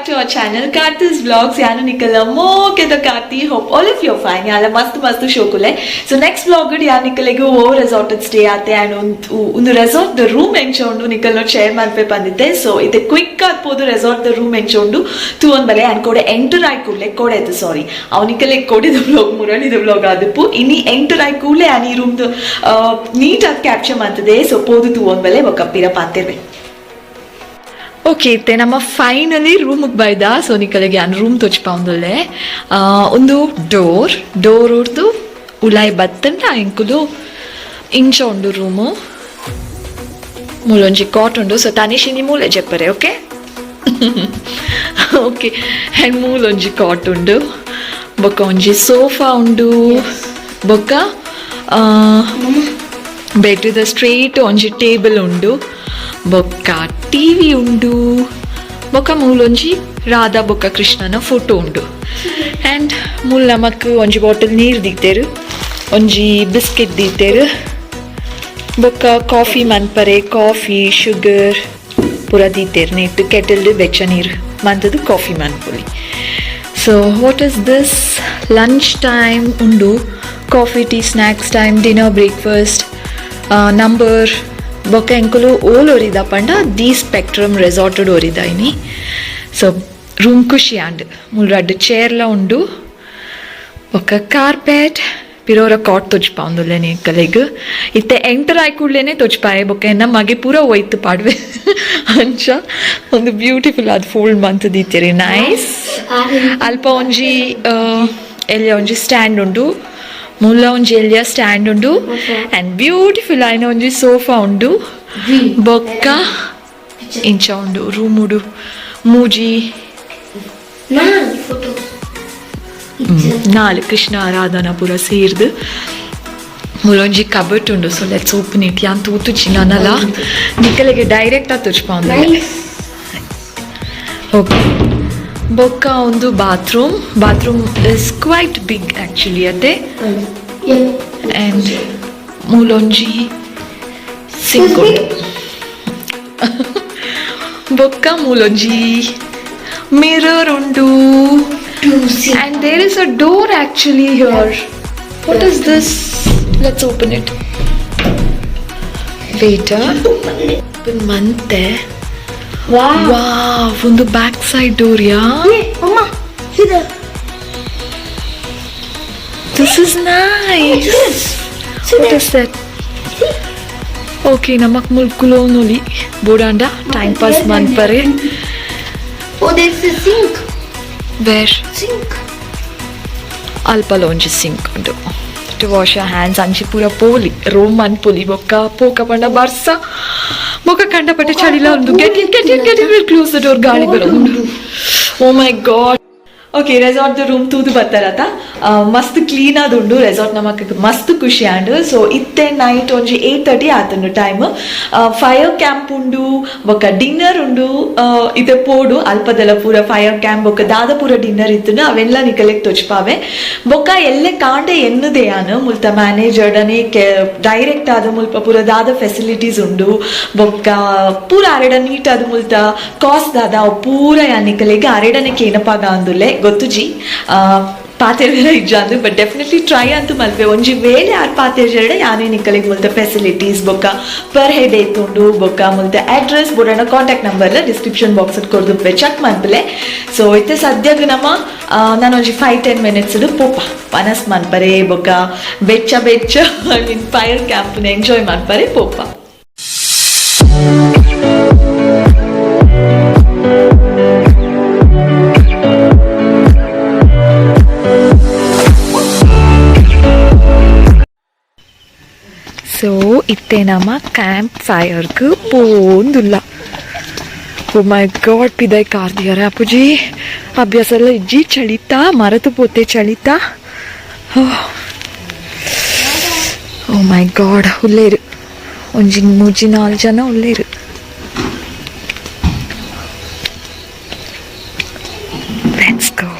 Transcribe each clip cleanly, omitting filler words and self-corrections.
to our channel Karthi's Vlogs. Yanu nikala moke the Karthi. Hope all of you are fine. Yala mast show kule. So next vlog id yan nikalege over resort stay aate and ಒಂದು resort the room enchondu nikalno share ಮಾಡ್ಪೆ ಬಂದಿದ್ದೆ. So ಇದು quick ಆಗಿ ಪೋದು resort the room enchondu tu on bale and kode enter ಆಗಿ ಕೂಡಲೇ ಕೊಡೆದು ಸಾರಿ ಅವನಿಕಲೆ ಕೊಡಿದ vlog ಮುರಳಿದ vlog ಆದಪ್ಪು ಇನಿ enter ಆಗಿ ಕೂಡಲೇ ani room ದು ನೀಟ್ ಆಗಿ ಕ್ಯಾಪ್ಚರ್ ಮಾಡ್ತದೆ. ಸೊ ಪೋದು tu on bale ಬಕಪ್ಪಿರ ಪಾತಿರ್ವೆ. ಓಕೆ ಇತ್ತೆ ನಮ್ಮ ಫೈನಲಿ ರೂಮಿಗೆ ಬೈದ. ಸೊ ನಿಕಲೆಗೆ ನಾನು ರೂಮ್ ತೋಚ್ಪೌಂದಲ್ಲೇ ಒಂದು ಡೋರ್ ಹೊಡ್ದು ಉಲಾಯಿ ಬತ್ತಂಡ ಇಂಕುಲು ಇಂಚ ಉಂಡು ರೂಮು ಮೂಲೊಂಜಿ ಕಾಟ್ ಉಂಡು. ಸೊ ತನಿಷಿನಿ ಮೂಲೆ ಜೆಪ್ಪರೆ ಓಕೆ ಓಕೆ ಆ್ಯಂಡ್ ಮೂಲೊಂಜಿ ಕಾಟ್ ಉಂಡು ಬೊಕ್ಕ ಒಂಜಿ ಸೋಫಾ ಉಂಡು ಬೊಕ್ಕ ಬೆಡ್ದ ಸ್ಟ್ರೇಟ್ ಒಂಜಿ ಟೇಬಲ್ ಉಂಡು ಬೊಕ್ಕ ಟಿವಿ ಉಂಡು ಬೊಕ್ಕ ಮೂಲೊಂಜಿ ರಾಧಾ ಬೊಕ್ಕ ಕೃಷ್ಣನ ಫೋಟೋ ಉಂಡು ಆ್ಯಂಡ್ ಮೂಲ ನಮಕ್ ಒಂಜಿ ಬಾಟಲ್ ನೀರು ದೀತೆರು ಒಂಜಿ ಬಿಸ್ಕೆಟ್ ದೀತೆರು ಬೊಕ್ಕ ಕಾಫಿ ಮನ್ಪರೆ ಕಾಫಿ ಶುಗರ್ ಪೂರ ದೀತೆರು ನೆಟ್ಟು ಕೆಟಲ್ಡು ಬೆಚ್ಚ ನೀರು ಮಂತದು ಕಾಫಿ ಮನ್ಪೊಲಿ. So what is this lunch time ಉಂಡು coffee tea snacks time dinner breakfast number ಬೊಕ್ಕ ಎಂಕುಲು ಓಲ್ ಒರಿದ ಪಂಡ ದಿ ಸ್ಪೆಕ್ಟ್ರಮ್ ರೆಸಾರ್ಟೆಡ್ ಒರಿದ ಇನಿ. ಸೊ ರೂಮ್ ಖುಷಿ ಆಂಡ್ ಮೂಲ್ ರಡ್ಡು ಚೇರ್ಲ ಉಂಡು ಬೊಕ್ಕ ಕಾರ್ಪೆಟ್ ಪಿರೋರ ಕಾಟ್ ತೊಚ್ಪಾಂದುಲ್ಲೇನೆ ಕಲೆಗ್ ಇತ್ತೆ ಎಂಟರ್ ಆಯ್ ಕೂಡ್ಲೇನೆ ತೊಚ್ಪಾಯೆ ಬೊಕ್ಕ ಎನ್ನ ಮಗೆ ಪೂರ ಒಯ್ತು ಪಾಡ್ವೆ ಅಂಚ ಒಂದು ಬ್ಯೂಟಿಫುಲ್ ಆದ ಫೋಲ್ಡ್ ಮಂತ್ ದೀತೆರಿ ನೈಸ್. ಅಲ್ಪ ಒಂಜಿ ಎಲ್ಲಿ ಒಂಜಿ ಸ್ಟ್ಯಾಂಡ್ ಉಂಡು ಮುಲ್ಲ ಒಂಜಿ ಎಲ್ಲಿಯ ಸ್ಟ್ಯಾಂಡ್ ಉಂಡು ಆ್ಯಂಡ್ ಬ್ಯೂಟಿಫುಲ್ ಆಯ್ನ ಒಂಜಿ ಸೋಫಾ ಉಂಡು ಬೊಕ್ಕ ಇಂಚ ಉಂಡು ರೂಮ್ ಉಡು ಮೂಜಿ ನಾಲ್ ಕೃಷ್ಣ ಆರಾಧನಾ ಪೂರ ಸೇರ್ದು ಮೂಲೊಂಜಿ ಕಬಟ್ ಉಂಡು. ಸೊ ಲೆಟ್ಸ್ ಓಪನ್ ಇಟ್ ಯಾನ್ ತೂತು ಚಿನ್ನನಲ್ಲ ನಿಕ್ಕಲೆಗೆ ಡೈರೆಕ್ಟ್ ಆಗಿ ತುಚ್ಪಾಂದ. ಓಕೆ ಬೊಕ್ಕ ಒಂದು bathroom is quite big actually ಅದೇ ಆ್ಯಂಡ್ ಮೂಲೊಂಜಿ ಸಿಂಕ್ ಉಂಡು ಬೊಕ್ಕ ಮೂಲೊಂಜಿ ಮಿರರ್ ಉಂಡು and there is a door actually here. What is this? Let's open it. Wait, open mante. Wow, from the back side door, yeah. Hey, Mama, see there. This is nice. What is that? Okay, namak mulkulo noli bodanda time pass man pare. Oh, there's a sink. Where? Sink. ಅಲ್ಪಲೊಂಜಿ sink ಉಂಡು to wash your hands ಅಂಚಿ ಪೂರ ಪೋಲಿ Rome ಅನ್ಪೊಲಿ ಬೊಕ್ಕ ಪೋಕ ಪಂಡ ಬರ್ಸ ಬೊಕ್ಕ ಕಂಡ ಪಟ್ಟೆ ಚಳಿಲ ಉಂಡು get in close the door ಗಾಳಿ ಬರೋದು. Oh my god. Okay resort ದ ರೂಮ್ ತೂದು ಬತ್ತಾರತ ಮಸ್ತ್ ಕ್ಲೀನ್ ಆದ ಉಂಡು ರೆಸಾರ್ಟ್ ನಮಕ್ ಮಸ್ತ್ ಖುಷಿ ಆಂಡ್. ಸೊ ಇತ್ತೆ ನೈಟ್ ಒಂಜಿ 8:30 ಆತುಂಡು ಟೈಮ್. ಫೈರ್ ಕ್ಯಾಂಪ್ ಉಂಡು ಬೊಕ್ಕ ಡಿನ್ನರ್ ಉಂಡು ಇತ್ತೆ ಪೋಡು ಅಲ್ಪದೆಲ್ಲ ಪೂರ ಫೈರ್ ಕ್ಯಾಂಪ್ ಬೊಕ್ಕ ದಾದ ಪೂರ ಡಿನ್ನರ್ ಇತ್ತು ಅವೆಲ್ಲ ನಿಕಲೆಗ್ ತೊಚ್ಪಾವೆ ಬೊಕ್ಕ ಎಲ್ಲೆ ಕಾಂಡೆ ಎನ್ನದೆ ಯಾನು ಮುಲ್ತ ಮ್ಯಾನೇಜರ್ಡನೆ ಡೈರೆಕ್ಟ್ ಆದ ಮುಲ್ಪ ಪೂರ ದಾದ ಫೆಸಿಲಿಟೀಸ್ ಉಂಡು ಬೊಕ್ಕ ಪೂರ ಅರೆಡ ನೀಟ್ ಆದ ಮುಲ್ತ ಕಾಸ್ಟ್ ದಾದ ಪೂರ ಯಾನ್ ನಿಕಲೆಗೆ ಅರೆಡನೆ ಕೇನಪಾಗ ಅಂದುಲ್ಲೆ ಗೊತ್ತು ಜಿ ಪಾತೆರ್ವೆರ ಇಜ್ಜಾಂದು ಬಟ್ ಡೆಫಿನೆಟ್ಲಿ ಟ್ರೈ ಅಂತೂ ಮಲ್ಪೆ ಒಂಜಿ ವೇಳೆ ಆರ್ ಪಾತೆರ್ಜೆರಡೆ ಯಾನೇ ನಿಕ್ಕಲಿಗೆ ಮುಲ್ತ ಫೆಸಿಲಿಟೀಸ್ ಬೊಕ್ಕ ಪರ್ ಹೆಡ್ ಏತುಂಡು ಬೊಕ್ಕ ಮುಲ್ತ ಅಡ್ರೆಸ್ ಬೋಡನ ಕಾಂಟ್ಯಾಕ್ಟ್ ನಂಬರ್ಲ ಡಿಸ್ಕ್ರಿಪ್ಷನ್ ಬಾಕ್ಸ್ ಕೊಡ್ದುಪ್ಪೆ ಚೆಕ್ ಮನ್ಪಲೆ. ಸೊ ಇತ್ತೆ ಸದ್ಯಕ್ಕೆ ನಮ್ಮ ನಾನು ಒಂಜಿ 5-10 ಮಿನಿಟ್ಸ್ ಪೋಪ ಪನಸ್ ಮನ್ಪರೆ ಬೊಕ್ಕ ಬೆಚ್ಚ ಐ ಮೀನ್ ಫೈರ್ ಕ್ಯಾಂಪ್ನ ಎಂಜಾಯ್ ಮನ್ಪರೆ ಪೋಪ. ಸೊ ಇತ್ತೆ ನಮ್ಮ ಕ್ಯಾಂಪ್ ಫೈರ್ಗೆ ಪೋಂದುಲ್ಲ. ಓ ಮೈ ಗಾಡ್ ಪಿದಾಯ್ ಕಾರ್ದಿಯಾರ ಅಪ್ಪುಜಿ ಅಭ್ಯಾಸ ಎಲ್ಲ ಇಜ್ಜಿ ಚಳಿತಾ ಮರತು ಪೋತೆ ಚಳಿತಾ. ಓ ಮೈ ಗಾಡ್ ಉಲ್ಲೇರು ಒಂಜಿ 3-4 ಜನ ಉಲ್ಲೇರು. Let's go.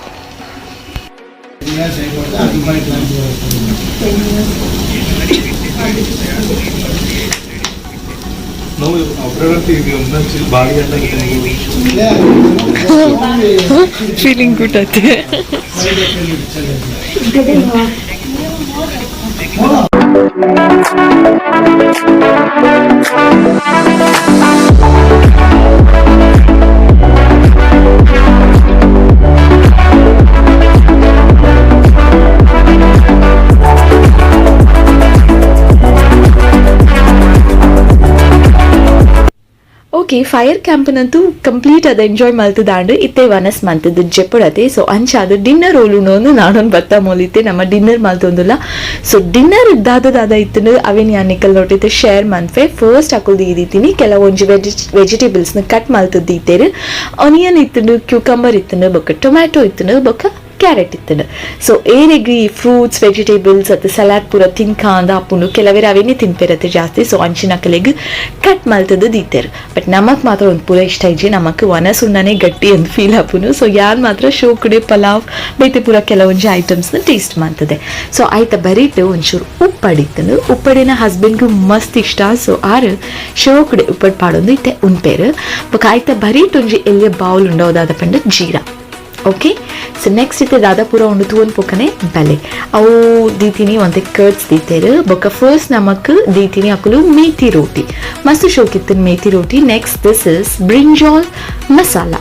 ನಾವು ಅಬ್ರಡಂತ ಇದೀವಿ ಬಾವಿ ಎಲ್ಲ ಫೀಲಿಂಗ್ ಗುಡ್ ಆಯ್ತು. ಓಕೆ, ಫೈರ್ ಕ್ಯಾಂಪ್ನಂತೂ ಕಂಪ್ಲೀಟ್ ಅದು ಎಂಜಾಯ್ ಮಲ್ತದಾಂಡು ಇತ್ತೆ ವನಸ್ ಮಂತದ್ದು ಜೆಪ್ಪಡತೆ. ಸೊ ಅಂಚಾದ ಡಿನ್ನರ್ ಓಲುನೋನು ನಾನೊಂದು ಬತ್ತ ಮೂಲಿತ್ತೆ ನಮ್ಮ ಡಿನ್ನರ್ ಮಲ್ತೊಂದುಲ್ಲ. ಸೊ ಡಿನ್ನರ್ ದಾದ ಇತ್ತು ಅವೇನು ಯಾನಿಕಲ್ ನೋಟಿತ್ತು ಶೇರ್ ಮನ್ಫೆ ಫಸ್ಟ್ ಹಾಕೋದು ಇದೀತೀನಿ ಕೆಲವೊಂದು ವೆಜಿಟೇಬಲ್ಸ್ನ ಕಟ್ ಮಲ್ತದ್ದು ಇತ್ತೇರು. ಆನಿಯನ್ ಇತ್ತು, ಕ್ಯೂಕಂಬರ್ ಇತ್ತು, ಬೊಕ್ಕ ಟೊಮ್ಯಾಟೊ ಇತ್ತು, ಬೊಕ್ಕ ಕ್ಯಾರೆಟ್ ಇತ್ತು. ಸೊ ಏನಿಗೆ ಫ್ರೂಟ್ಸ್ ವೆಜಿಟೇಬಲ್ಸ್ ಅದು ಸಲಾಡ್ ಪೂರ ತಿನ್ಕಾಂದ ಅಪ್ಪುನು ಕೆಲವೇ ಅವೇನೇ ತಿನ್ಪಿರತ್ತೆ ಜಾಸ್ತಿ. ಸೊ ಅಂಚಿನ ಕಲೆಗೆ ಕಟ್ ಮಲ್ತದ್ದು ದೀತೇರು. ಬಟ್ ನಮಕ್ ಮಾತ್ರ ಒಂದು ಪೂರ ಇಷ್ಟ ಇಜ್ಜಿ ನಮಕ್ ವನಸುಣ್ಣನೇ ಗಟ್ಟಿ ಅಂತ ಫೀಲ್ ಹಾಪುನು. ಸೊ ಯಾರು ಮಾತ್ರ ಶೋಕಡೆ ಪಲಾವ್ ಬೇತೆ ಪೂರ ಕೆಲವೊಂದು ಐಟಮ್ಸ್ನ ಟೇಸ್ಟ್ ಮಾಡ್ತದೆ. ಸೊ ಆಯ್ತಾ ಬರೀಟು ಒಂಚೂರು ಉಪ್ಪಡಿತ್ತು. ಉಪ್ಪಡಿನ ಹಸ್ಬೆಂಡ್ಗೂ ಮಸ್ತ್ ಇಷ್ಟ. ಸೊ ಆರು ಶೋಕಡೆ ಉಪ್ಪಡು ಪಾಡೊಂದು ಇತ್ತೆ ಉನ್ಪೇರು ಬೊಕ್ಕ ಆಯ್ತಾ ಬರೀಟ್ ಒಂಜಿ ಎಲ್ಲಿಯ ಬೌಲ್ ಉಂಡೋದಾದ ಪಂಡ ಜೀರಾ. ಓಕೆ, ಸೊ ನೆಕ್ಸ್ಟ್ ಇತ್ತೆ ದಾದಾ ಪೂರ ಉಂಡು ತೂವನ್ ಪೋಕನೆ ಬಲೆ ಅವು ದೀತೀನಿ ಒಂತೆ ಕರ್ಡ್ಸ್ ದೀತೇರು. ಬೊಕ್ಕ ಫಸ್ಟ್ ನಮಕ್ ದೀತೀನಿ ಅಕುಲು ಮೇಥಿ ರೋಟಿ ಮಸ್ತ್ ಶೋಕಿತ್ತು ಮೇಥಿ ರೋಟಿ. Next this is brinjal masala.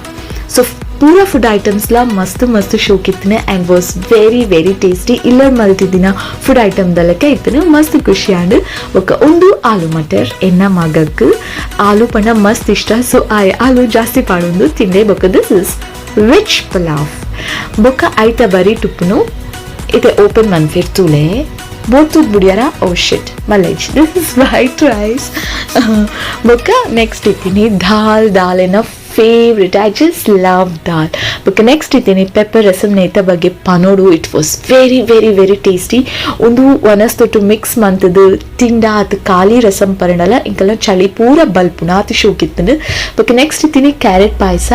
So ಪೂರ ಫುಡ್ ಐಟಮ್ಸ್ಲ ಮಸ್ತ್ ಮಸ್ತ್ ಶೋಕಿತ್ತನೆ and was very very tasty. ಇಲ್ಲರ್ ಮಲ್ತಿದ್ದಿನ ಫುಡ್ ಐಟಮ್ದಲ್ಲಕ್ಕೆ ಇತ್ತನು ಮಸ್ತ್ ಖುಷಿಯಾಡು. ಬೊಕ್ಕ ಒಂದು ಆಲೂ ಮಟರ್ ಎನ್ನ ಮಗಕ್ಕೆ ಆಲೂ ಪಂಡ ಮಸ್ತ್ ಇಷ್ಟ. ಸೊ ಆಲೂ ಜಾಸ್ತಿ ಪಾಡೊಂದು ತಿಂದೆ. ಬೊಕ್ಕ ದಿಸ್ ಇಸ್ ರಿಚ್ ಪಲಾವ್. ಬೊಕ್ಕ ಆಯ್ತಾ ಬರೀ ಟುಪ್ಪುನು ಇದೆ ಓಪನ್ ಮನ್ಫಿರ್ ತುಲೆ ಬೋರ್ತೂದ್ ಬುಡಿಯಾರ ಓ ಶಿಟ್ ಮಲೇಜ್ ದಿಸ್ ಇಸ್ ವೈಟ್ ರೈಸ್. ಬೊಕ್ಕ ನೆಕ್ಸ್ಟ್ ಇತ್ತೀನಿ ದಾಲ್ ಎನ್ನ favourite. I just love dal. ಬೊಕ್ಕ ನೆಕ್ಸ್ಟ್ ಇತ್ತೀನಿ ಪೆಪ್ಪರ್ ರಸಮ್ ನೇತ ಬಗ್ಗೆ ಪನೋಡು. It was very very very tasty. ಒಂದು ವನಸ್ತೊಟ್ಟು ಮಿಕ್ಸ್ ಮಂತದ್ದು ತಿಂಡ ಅದು ಖಾಲಿ ರಸಮ್ ಪರಣಲ್ಲ ಇಂಕಲ್ಲ ಚಳಿ ಪೂರ ಬಲ್ಪುನ ಅದು ಶೋಕಿತ್ತು. ಬೊಕ್ಕ ನೆಕ್ಸ್ಟ್ ಇತ್ತೀನಿ ಕ್ಯಾರೆಟ್ ಪಾಯಸ.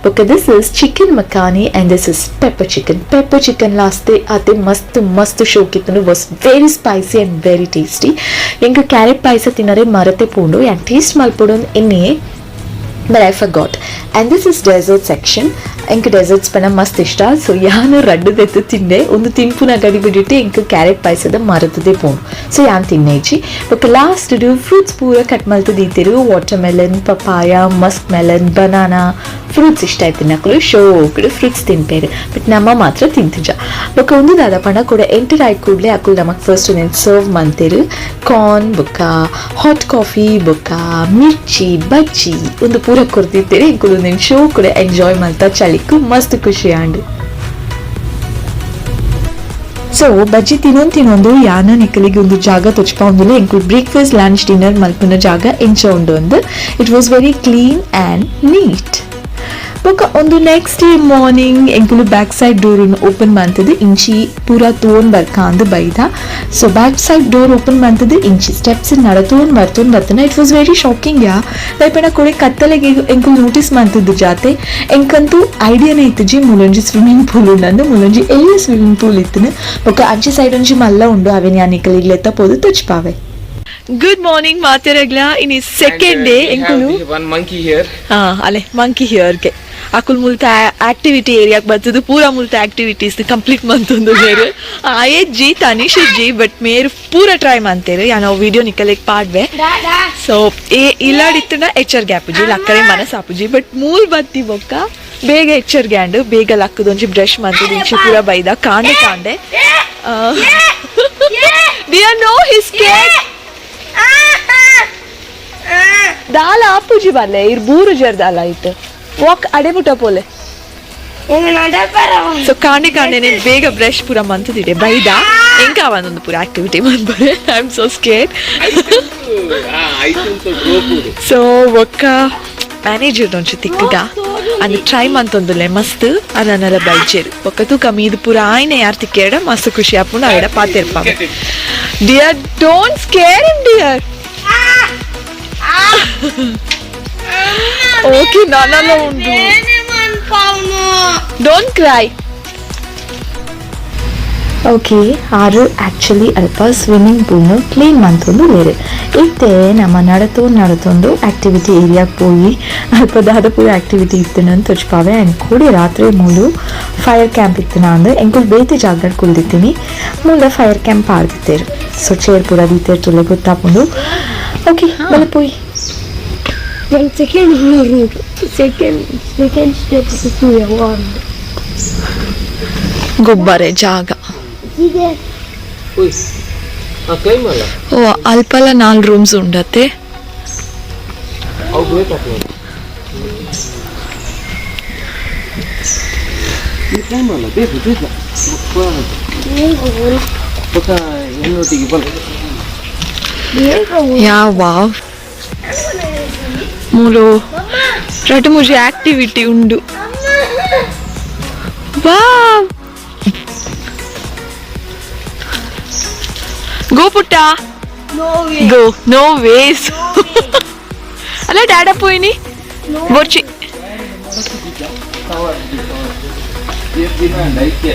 ಬೊಕ್ಕ this is chicken makhani and this is pepper chicken ಲಾಸ್ತೆ ಅದೇ ಮಸ್ತ್ ಮಸ್ತ್ ಶೋಕಿತ್ತು. Was very spicy and very tasty. ಎಂಕ ಕ್ಯಾರೆಟ್ ಪಾಯಸ ತಿನ್ನರೆ ಮರತೆ ಪೋಂಡು ಆ್ಯಂಡ್ ಟೇಸ್ಟ್ ಮಲ್ಪೊಡೊಂದು ಎಣ್ಣೆ but I forgot. And this is dessert section. ಎಂಕ್ ಡೆಸರ್ಟ್ಸ್ ಪನ ಮಸ್ತ್ ಇಷ್ಟ. ಸೊ ಯಾನು ರಡ್ಡದೆತ್ತು ತಿಂದೆ ಒಂದು ತಿನ್ಪುನ ಗಡಿ ಬಿಟ್ಟಿಟ್ಟು ಎಂಕ್ ಕ್ಯಾರೆಟ್ ಪಾಯಸದ ಮರತದೆ ಪೋಣು. ಸೊ ಯಾನ್ ತಿನ್ನೆ ಇಚ್ಚಿ ಬೊಕ್ಕ ಲಾಸ್ಟ್ ಫ್ರೂಟ್ಸ್ ಪೂರ ಕಟ್ ಮಲ್ತು ದೀತಿರು. Watermelon, papaya, muskmelon, banana fruits ಇಷ್ಟ ಆಯ್ತು ನಕಲು ಶೋಕಡು ಫ್ರೂಟ್ಸ್ ತಿನ್ಪೇರು. ಬಟ್ ನಮ್ಮ ಮಾತ್ರ ತಿಂತಿಜ. ಬೊಕ್ಕ ಒಂದು ದಾದ ಪಣ ಕೂಡ ಎಂಟರ್ ಆಯ್ತು ಕೂಡಲೇ ಅಕುಲ್ ನಮಕ್ ಫಸ್ಟ್ నేను ಸರ್ವ್ ಮಂತೇರು ಕಾರ್ನ್ ಬೊಕ್ಕ ಹಾಟ್ ಕಾಫಿ ಬೊಕ್ಕ ಮಿರ್ಚಿ ಬಜ್ಜಿ ಒಂದು ಪೂರ ಕೊಡ್ತಿದ್ದೇನೆ. ಇಂಕುಲು నేను ಶೋ ಕೂಡ ಎಂಜಾಯ್ ಮಾಡ್ತಾ ಚಳಿಕು ಮಸ್ತ್ ಖುಷಿ ಆಂಡು. ಸೊ ಬಜ್ಜಿ ತಿನ್ನೊಂದು ಯಾನ ನಿಕ್ಕಲಿಗೆ ಒಂದು ಜಾಗ ತೊಚ್ಪಾಂದುಲೆ ಎಂಕುಲು ಬ್ರೇಕ್ಫಾಸ್ಟ್ ಲಂಚ್ ಡಿನ್ನರ್ ಮಲ್ಪುನ ಜಾಗ ಎಂಚ ಉಂಡು ಒಂದು. It was very clean and neat. ಬೊಕ್ಕ ಒಂದು ನೆಕ್ಸ್ಟ್ ಡೇ ಮಾರ್ನಿಂಗ್ ಎಂಕುಲು ಬ್ಯಾಕ್ ಸೈಡ್ ಡೋರ್ ಓಪನ್ ಮಾಡ್ತದೆ ಇಂಚಿ ಪೂರ ತೋನ್ ಬರ್ಕಾಂದು ಬೈದ. So back side door open ಮಾಡ್ತದೆ ಇಂಚಿ ಸ್ಟೆಪ್ಸ್ ನಡತೋನ್ ಬರ್ತನ. ಇಟ್ ವಾಸ್ ವೆರಿ ಶಾಕಿಂಗ್ ಯಾ ದಯಪಣ ಕೊಡೆ ಕತ್ತಲೆಗೆ ಎಂಕುಲು ನೋಟಿಸ್ ಮಾಡ್ತಿದ್ದು ಜಾತೆ ಎಂಕಂತೂ ಐಡಿಯಾನೇ ಇತ್ತಜಿ ಮೂಲೊಂಜಿ ಸ್ವಿಮ್ಮಿಂಗ್ ಪೂಲ್ ಉಂಡು ಮೂಲೊಂಜಿ ಎಲ್ಲಿ ಸ್ವಿಮ್ಮಿಂಗ್ ಪೂಲ್ ಇತ್ತು. ಬೊಕ್ಕ ಅಂಚಿ ಸೈಡ್ ಒಂಜಿ ಮಲ್ಲ ಉಂಡು ಅವೇನು ಯಾನಿಕಲಿಗೆ ಎತ್ತಪೋದು ತೊಚ್ಪಾವೆ. ಗುಡ್ ಮಾರ್ನಿಂಗ್ ಮಾತೆರಗ್ಲ ಇನ್ ಸೆಕೆಂಡ್ ಡೇ ಎಂಕುಲು one monkey here. ಅಲೆ ಮಂಕಿ ಹಿಯರ್ಗೆ ಅಕುಲ್ ಮುಲ್ತ ಆಕ್ಟಿವಿಟಿ ಏರಿಯಾಕ್ ಬರ್ತದೆ ಪೂರ ಮುಲ್ತ ಆಕ್ಟಿವಿಟೀಸ್ ಕಂಪ್ಲೀಟ್ ಮಂತೊಂದು ಬೇರೆ ಆಯಜ್ಜಿ ತನಿಷ್ ಇಜ್ಜಿ ಬಟ್ ಮೇರು ಪೂರ ಟ್ರೈ ಮಂತೇರು ಯಾ ನಾವು ವಿಡಿಯೋ ನಿಕ್ಕಲೆಗ್ ಪಾಡ್ವೆ. ಸೊ ಇಲ್ಲಾಡಿತ್ತುನ ಎಚ್ಚರ್ ಗ್ಯಾಪುಜಿ ಲಕ್ಕರೆ ಮನಸ್ ಆಪುಜಿ ಬಟ್ ಮೂಲ್ ಬತ್ತಿ ಬೊಕ್ಕ ಬೇಗ ಎಚ್ಚರ್ ಗ್ಯಾಂಡು ಬೇಗ ಲಕ್ಕದೊಂಜಿ ಬ್ರಷ್ ಮಂತದ ಇಂಚಿ ಪೂರ ಬೈದ ಕಾಂಡೆ ಡಿಯರ್ ನೋ ಹಿಸ್ ಕೇಕ್ ದಾಲ ಆಪುಜಿ ಬರ್ಲೆ ಇರ್ ಬೂರು ಜರ್ದಾಲ ಇತ್ತು ವಾಕ್ ಅಡೆ ಮುಟ್ಟ ಪೋಲೆ. ಸೊ ಕಾಂಡೆ ಬೇಗ ಬ್ರಷ್ ಪೂರ ಮಂತದಿಡೆ ಬೈದ ಎಂಕ ಅವನೊಂದು ಪೂರ ಆಕ್ಟಿವಿಟಿ ಮಾಡ್ಬಾರೆ. I am so scared. So ಒಕ್ಕ ಮ್ಯಾನೇಜರ್ ಒಂಚು ತಿಕ್ಕಗ ಅಂದ್ ಟ್ರೈ ಮಂತೊಂದುಲ್ಲೆ ಮಸ್ತ್ ಅದನ್ನೆಲ್ಲ ಬೈಜೇರು ಒಕ್ಕ ತೂಕ ಮೀದು ಪೂರ ಆಯ್ನೆ ಯಾರು ತಿಕ್ಕೇಡ ಮಸ್ತ್ ಖುಷಿ ಆಪುಂಡು ಅವೆಡ ಪಾತೆರ್ಪ. Dear don't scare him dear. Okay ನಾನಲ್ಲ ಉಂಡು ಡೋಂಟ್ ಕ್ರೈ. ಓಕೆ ಆರು ಆ್ಯಕ್ಚುಲಿ ಅಲ್ಪ ಸ್ವಿಮ್ಮಿಂಗ್ ಪೂಲ್ನು ಕ್ಲೀನ್ ಮಂತೊಂದು ಬೇರೆ ಇತ್ತೆ ನಮ್ಮ ನಡತೊಂದು ಆ್ಯಕ್ಟಿವಿಟಿ ಏರಿಯಾಗೆ ಪೋಯಿ ಅಲ್ಪದಾದ ಪೂರ ಆ್ಯಕ್ಟಿವಿಟಿ ಇತ್ತನ ತೋಚ್ಪಾವೆ ಆ್ಯಂಡ್ ಕೂಡಿ ರಾತ್ರಿ ಮೂಲು ಫೈರ್ ಕ್ಯಾಂಪ್ ಇತ್ತನ ಅಂದ್ರೆ ಎಂಕುಲ್ ಬೇತಿ ಜಾಗಡ್ ಕುಲ್ದಿತ್ತೀನಿ ಮೂಲ ಫೈರ್ ಕ್ಯಾಂಪ್ ಆಡ್ದಿತ್ತೇರು ಸೊ ಚೇರ್ ಪೂರ ದೀತೇರು ತುಲೆ ಗೊತ್ತಾಪುಂಡು ಓಕೆ ಬಲೆ ಪೋಯಿ Well, second route. Second step to your one. ಗೊಬ್ಬರೆ ಜಾಗ See there? ಕ್ಲೈಮ್ ಅಲ್ಲ ಓ ಅಲ್ಪಲ 4 ರೂಮ್ಸ್ ಉಂಡತ್ತೆ ಅವ್ರು ಬೇಕಾಗ್ತದೆ ಕ್ಲೈಮ್ ಅಲ್ಲ ಬೇಕು ಹೆಣ್ಣೊಟ್ಟಿಗೆ ಬಲ್ಲ ಯಾವ ಮೂಲು ರಟ್ಟು ಮುಜಿ ಆಕ್ಟಿವಿಟಿ ಉಂಡು ವಾವ್ ಗೋ ಪುಟ್ಟ No way. Go no ways ಅಲ್ಲ ಡ್ಯಾಡ ಪೋಯಿನಿ ಬೋರ್ಚಿ ದಿನ ಐತೆ